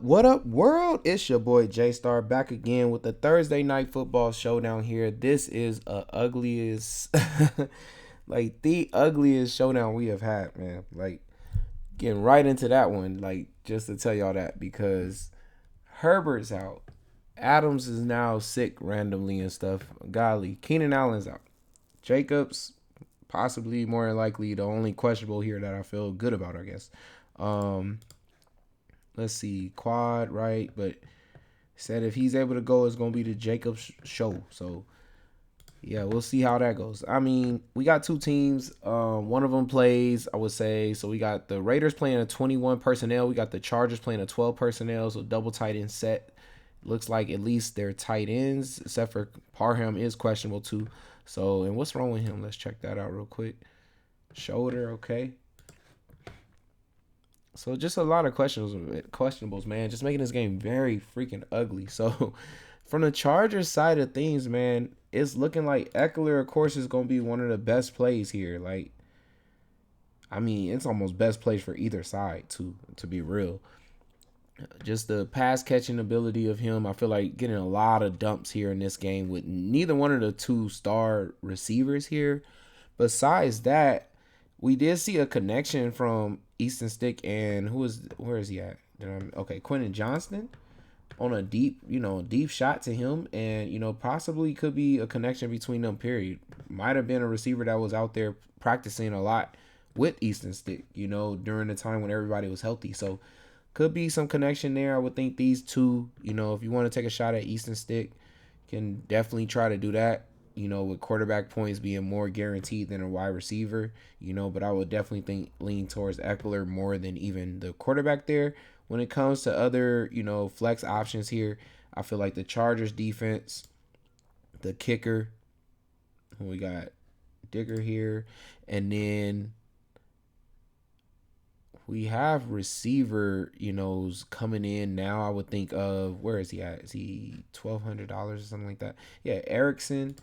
What up, world? It's your boy J Star back again with the Thursday night football showdown here. This is ugliest, like the ugliest showdown we have had, man. Like getting right into that one, like just to tell y'all that because Herbert's out, Adams is now sick randomly and stuff. Golly, Keenan Allen's out, Jacobs possibly more than likely the only questionable here that I feel good about, I guess. Um, let's see, quad, right? But said if he's able to go, it's gonna be the Jacobs show. So yeah, we'll see how that goes. I mean, we got two teams. One of them plays, I would say. So we got the Raiders playing a 21 personnel. We got the Chargers playing a 12 personnel. So double tight end set. Looks like at least they're tight ends, except for Parham is questionable too. So, and what's wrong with him? Let's check that out real quick. Shoulder, okay. So just a lot of questionables, man. Just making this game very freaking ugly. So from the Chargers side of things, man, it's looking like Eckler, of course, is gonna be one of the best plays here. Like, I mean, it's almost best plays for either side, to be real. Just the pass catching ability of him, I feel like getting a lot of dumps here in this game with neither one of the two star receivers here. Besides that, we did see a connection from Easton Stick and where is he at? Okay, Quentin Johnston on a deep shot to him, and possibly could be a connection between them. Period. Might have been a receiver that was out there practicing a lot with Easton Stick, during the time when everybody was healthy. So could be some connection there. I would think these two, if you want to take a shot at Easton Stick, can definitely try to do that. With quarterback points being more guaranteed than a wide receiver, but I would definitely lean towards Eckler more than even the quarterback there. When it comes to other, flex options here, I feel like the Chargers defense, the kicker, we got Digger here, and then we have receiver, coming in now. I would think of, where is he at? Is he $1,200 or something like that? Yeah, Erickson.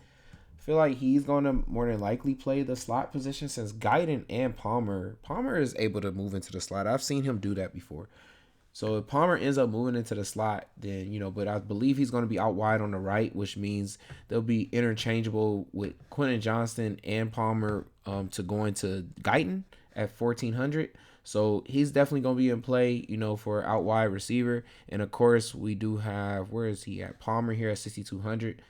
I feel like he's going to more than likely play the slot position since Guyton and Palmer is able to move into the slot. I've seen him do that before. So if Palmer ends up moving into the slot, then, but I believe he's going to be out wide on the right, which means they'll be interchangeable with Quentin Johnston and Palmer to go into Guyton at 1,400. So he's definitely going to be in play, for out wide receiver. And of course, we do have, where is he at? Palmer here at 6,200.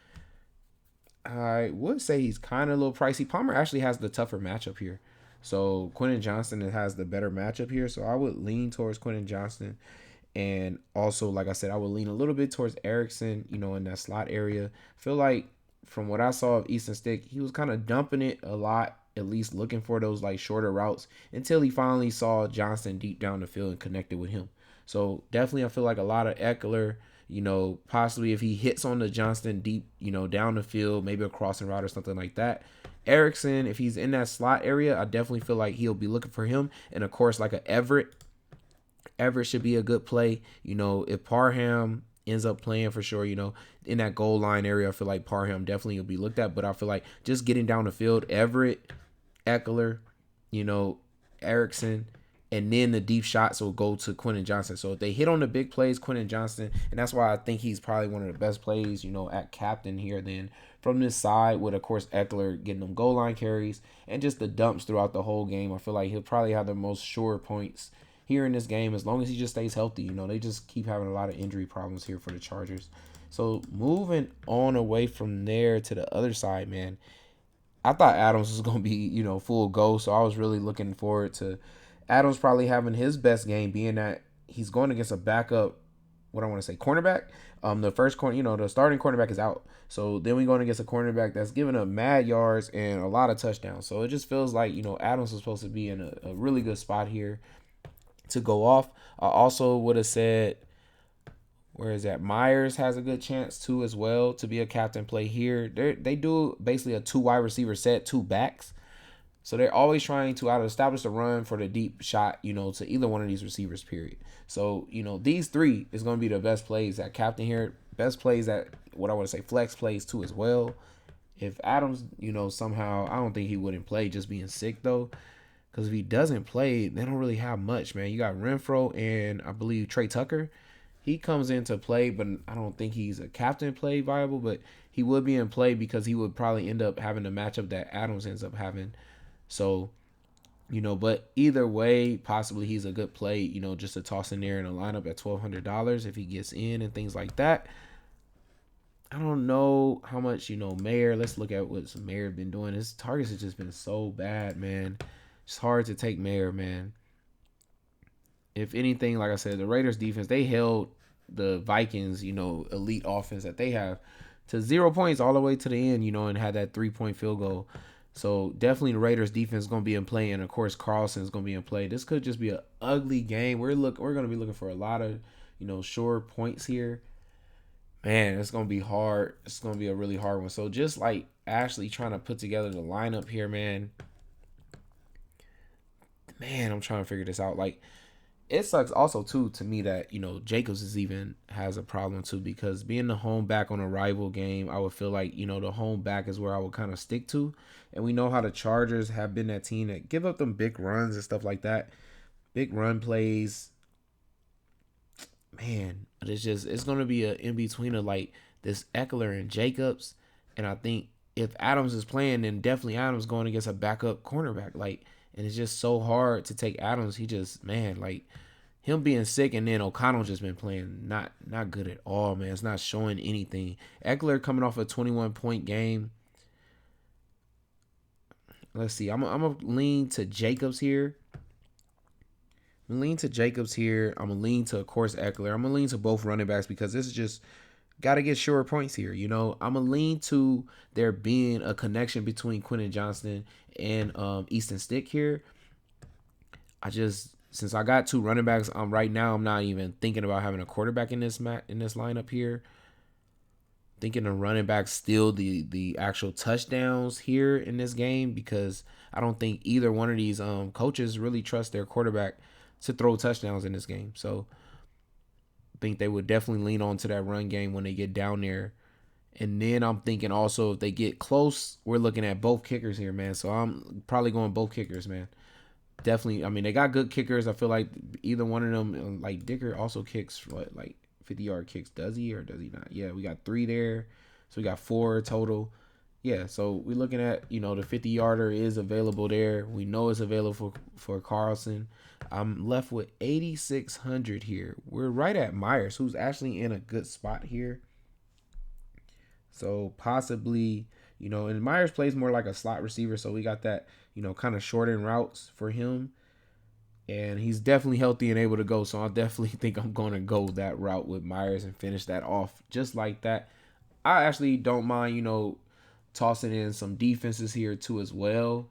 I would say he's kind of a little pricey. Palmer actually has the tougher matchup here. So Quentin Johnston has the better matchup here. So I would lean towards Quentin Johnston. And also, like I said, I would lean a little bit towards Erickson, in that slot area. I feel like from what I saw of Easton Stick, he was kind of dumping it a lot, at least looking for those like shorter routes until he finally saw Johnston deep down the field and connected with him. So definitely I feel like a lot of Eckler, possibly if he hits on the Johnston deep, down the field, maybe a crossing route or something like that. Erickson, if he's in that slot area, I definitely feel like he'll be looking for him. And of course, like a Everett should be a good play. If Parham ends up playing for sure, in that goal line area, I feel like Parham definitely will be looked at. But I feel like just getting down the field, Everett, Eckler, Erickson, and then the deep shots will go to Quentin Johnston. So if they hit on the big plays, Quentin Johnston, and that's why I think he's probably one of the best plays, at captain here. Then from this side, with of course Eckler getting them goal line carries and just the dumps throughout the whole game, I feel like he'll probably have the most sure points here in this game as long as he just stays healthy. They just keep having a lot of injury problems here for the Chargers. So moving on away from there to the other side, man, I thought Adams was going to be, full go. So I was really looking forward to Adams probably having his best game, being that he's going against a backup, what I want to say, cornerback. The first corner, the starting cornerback is out. So then we're going against a cornerback that's giving up mad yards and a lot of touchdowns. So it just feels like, Adams was supposed to be in a really good spot here to go off. I also would have said, where is that? Myers has a good chance too as well to be a captain play here. They do basically a 2 wide receiver set, 2 backs. So they're always trying to either establish a run for the deep shot, to either one of these receivers, period. So, these 3 is going to be the best plays at captain here. Best plays at, what I want to say, flex plays too as well. If Adams, somehow, I don't think he wouldn't play just being sick though. Because if he doesn't play, they don't really have much, man. You got Renfro and I believe Trey Tucker. he comes into play, but I don't think he's a captain play viable. But he would be in play because he would probably end up having the matchup that Adams ends up having. So, but either way, possibly he's a good play, just to toss in there in a lineup at $1,200 if he gets in and things like that. I don't know how much, Mayer. Let's look at what Mayer been doing. His targets have just been so bad, man. It's hard to take Mayer, man. If anything, like I said, the Raiders defense, they held the Vikings, elite offense that they have to 0 points all the way to the end, and had that 3-point field goal. So definitely the Raiders defense is going to be in play, and of course Carlson is going to be in play. This could just be an ugly game. We're going to be looking for a lot of, short points here. Man, it's going to be hard. It's going to be a really hard one. So just like Ashley trying to put together the lineup here, man. Man, I'm trying to figure this out. Like, it sucks also too to me that Jacobs has a problem too, because being the home back on a rival game, I would feel like the home back is where I would kind of stick to, and we know how the Chargers have been that team that give up them big runs and stuff like that, big run plays. Man, but it's gonna be a in between of like this Eckler and Jacobs, and I think if Adams is playing, then definitely Adams going against a backup cornerback, like. And it's just so hard to take Adams. He just, man, like him being sick, and then O'Connell just been playing not good at all, man. It's not showing anything. Eckler coming off a 21-point game. Let's see. I'm gonna lean to Jacobs here. I'm gonna lean to Jacobs here. I'm gonna lean to, of course, Eckler. I'm gonna lean to both running backs because this is just got to get short points here. I'm going to lean to there being a connection between Quentin Johnston and Easton Stick here. Since I got two running backs, right now I'm not even thinking about having a quarterback in this lineup here. Thinking the running back steal the actual touchdowns here in this game, because I don't think either one of these coaches really trust their quarterback to throw touchdowns in this game. So think they would definitely lean on to that run game when they get down there. And then I'm thinking also if they get close, we're looking at both kickers here, man. So I'm probably going both kickers, man. Definitely. I mean, they got good kickers. I feel like either one of them, like Dicker also kicks, like 50-yard kicks. Does he or does he not? Yeah, we got 3 there. So we got 4 total. Yeah, so we're looking at, the 50-yarder is available there. We know it's available for Carlson. I'm left with 8,600 here. We're right at Myers, who's actually in a good spot here. So possibly, and Myers plays more like a slot receiver, so we got that, kind of shortened routes for him. And he's definitely healthy and able to go, so I definitely think I'm going to go that route with Myers and finish that off just like that. I actually don't mind, tossing in some defenses here too as well,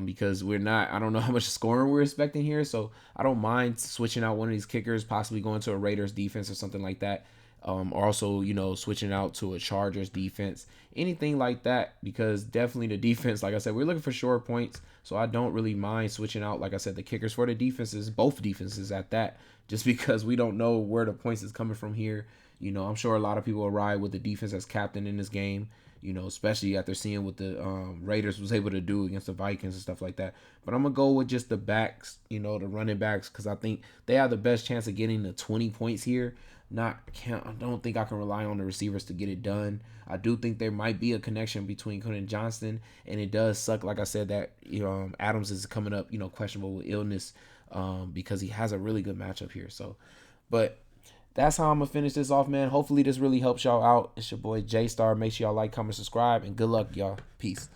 because I don't know how much scoring we're expecting here, so I don't mind switching out one of these kickers, possibly going to a Raiders defense or something like that, or also switching out to a Chargers defense, anything like that, because definitely the defense, like I said, we're looking for short points, so I don't really mind switching out, like I said, the kickers for the defenses, both defenses at that, just because we don't know where the points is coming from here. I'm sure a lot of people will ride with the defense as captain in this game, especially after seeing what the Raiders was able to do against the Vikings and stuff like that. But I'm going to go with just the backs, the running backs, because I think they have the best chance of getting the 20 points here. I don't think I can rely on the receivers to get it done. I do think there might be a connection between Quentin Johnston, and it does suck, like I said, that Adams is coming up, questionable with illness, because he has a really good matchup here. So, but that's how I'm going to finish this off, man. Hopefully this really helps y'all out. It's your boy J-Star. Make sure y'all like, comment, subscribe, and good luck, y'all. Peace.